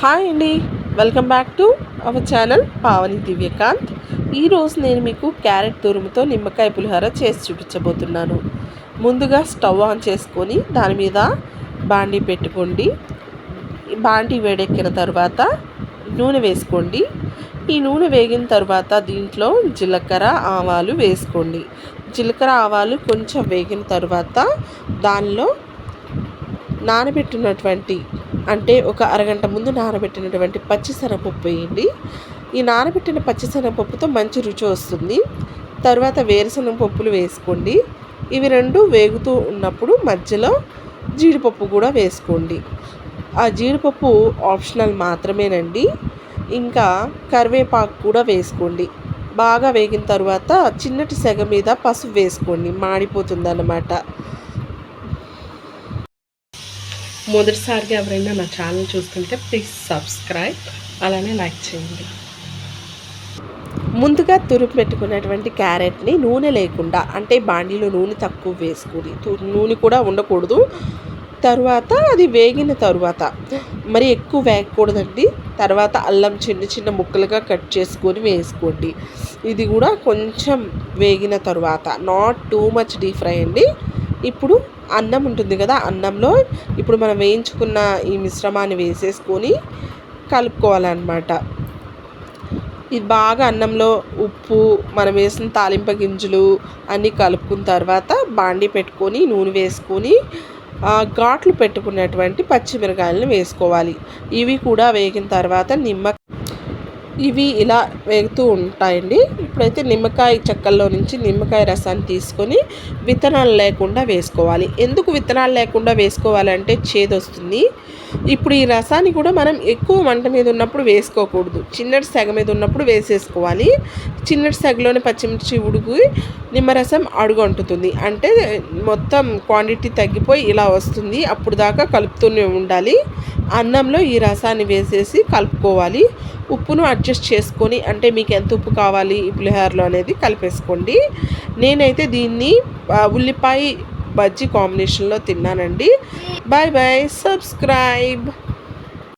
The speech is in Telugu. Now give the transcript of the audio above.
హాయ్ అండి, welcome back to our channel Pavani Divyakanth. ఈరోజు నేను మీకు క్యారెట్ తురుముతో నిమ్మకాయ పులిహోర చేసి చూపించబోతున్నాను. ముందుగా స్టవ్ ఆన్ చేసుకొని దాని మీద బాండీ పెట్టుకోండి. బాండీ వేడెక్కిన తర్వాత నూనె వేసుకోండి. ఈ నూనె వేగిన తర్వాత దీంట్లో జీలకర్ర ఆవాలు వేసుకోండి. జీలకర్ర ఆవాలు కొంచెం వేగిన తర్వాత దానిలో నానబెట్టినటువంటి అంటే ఒక అరగంట ముందు నానబెట్టినటువంటి పచ్చిశనగపప్పు వేయండి. ఈ నానబెట్టిన పచ్చిశనగపప్పుతో మంచి రుచి వస్తుంది. తర్వాత వేరుశనగ పప్పులు వేసుకోండి. ఇవి రెండు వేగుతూ ఉన్నప్పుడు మధ్యలో జీడిపప్పు కూడా వేసుకోండి. ఆ జీడిపప్పు ఆప్షనల్ మాత్రమేనండి. ఇంకా కరివేపాకు కూడా వేసుకోండి. బాగా వేగిన తర్వాత చిన్నటి సెగ మీద పసుపు వేసుకోండి, మాడిపోతుంది అన్నమాట. మొదటిసారిగా ఎవరైనా నా ఛానల్ చూస్తుంటే ప్లీజ్ సబ్స్క్రైబ్, అలానే లైక్ చేయండి. ముందుగా తురుపు పెట్టుకున్నటువంటి క్యారెట్ని నూనె లేకుండా అంటే బాండీలో నూనె తక్కువ వేసుకుని, నూనె కూడా ఉండకూడదు. తర్వాత అది వేగిన తర్వాత మరి ఎక్కువ వేగకూడదండి. తర్వాత అల్లం చిన్న చిన్న ముక్కలుగా కట్ చేసుకొని వేసుకోండి. ఇది కూడా కొంచెం వేగిన తర్వాత, not too much deep fry అండి. ఇప్పుడు అన్నం ఉంటుంది కదా, అన్నంలో ఇప్పుడు మనం వేయించుకున్న ఈ మిశ్రమాన్ని వేసేసుకొని కలుపుకోవాలన్నమాట. ఇది బాగా అన్నంలో ఉప్పు, మనం వేసిన తాలింపు గింజలు అన్నీ కలుపుకున్న తర్వాత బాండీ పెట్టుకొని నూనె వేసుకొని ఘాట్లు పెట్టుకున్నటువంటి పచ్చిమిరకాయలను వేసుకోవాలి. ఇవి కూడా వేగిన తర్వాత ఇవి ఇలా వేగుతూ ఉంటాయండి. ఇప్పుడైతే నిమ్మకాయ చెక్కల్లో నుంచి నిమ్మకాయ రసాన్ని తీసుకొని విత్తనాలు లేకుండా వేసుకోవాలి. ఎందుకు విత్తనాలు లేకుండా వేసుకోవాలంటే చేదు వస్తుంది. ఇప్పుడు ఈ రసాన్ని కూడా మనం ఎక్కువ మంట మీద ఉన్నప్పుడు వేసుకోకూడదు, చిన్నటి సెగ మీద ఉన్నప్పుడు వేసేసుకోవాలి. చిన్నటి సెగలోనే పచ్చిమిర్చి ఉడికి నిమ్మరసం అడుగు అంటుతుంది, అంటే మొత్తం క్వాంటిటీ తగ్గిపోయి ఇలా వస్తుంది. అప్పుడు దాకా కలుపుతూనే ఉండాలి. అన్నంలో ఈ రసాన్ని వేసేసి కలుపుకోవాలి. ఉప్పును అడ్జస్ట్ చేసుకొని, అంటే మీకు ఎంత ఉప్పు కావాలి ఈ పులిహోరలో అనేది కలిపేసుకోండి. నేనైతే దీన్ని ఉల్లిపాయ బజ్జీ కాంబినేషన్లో తిన్నానండి. Bye bye, subscribe.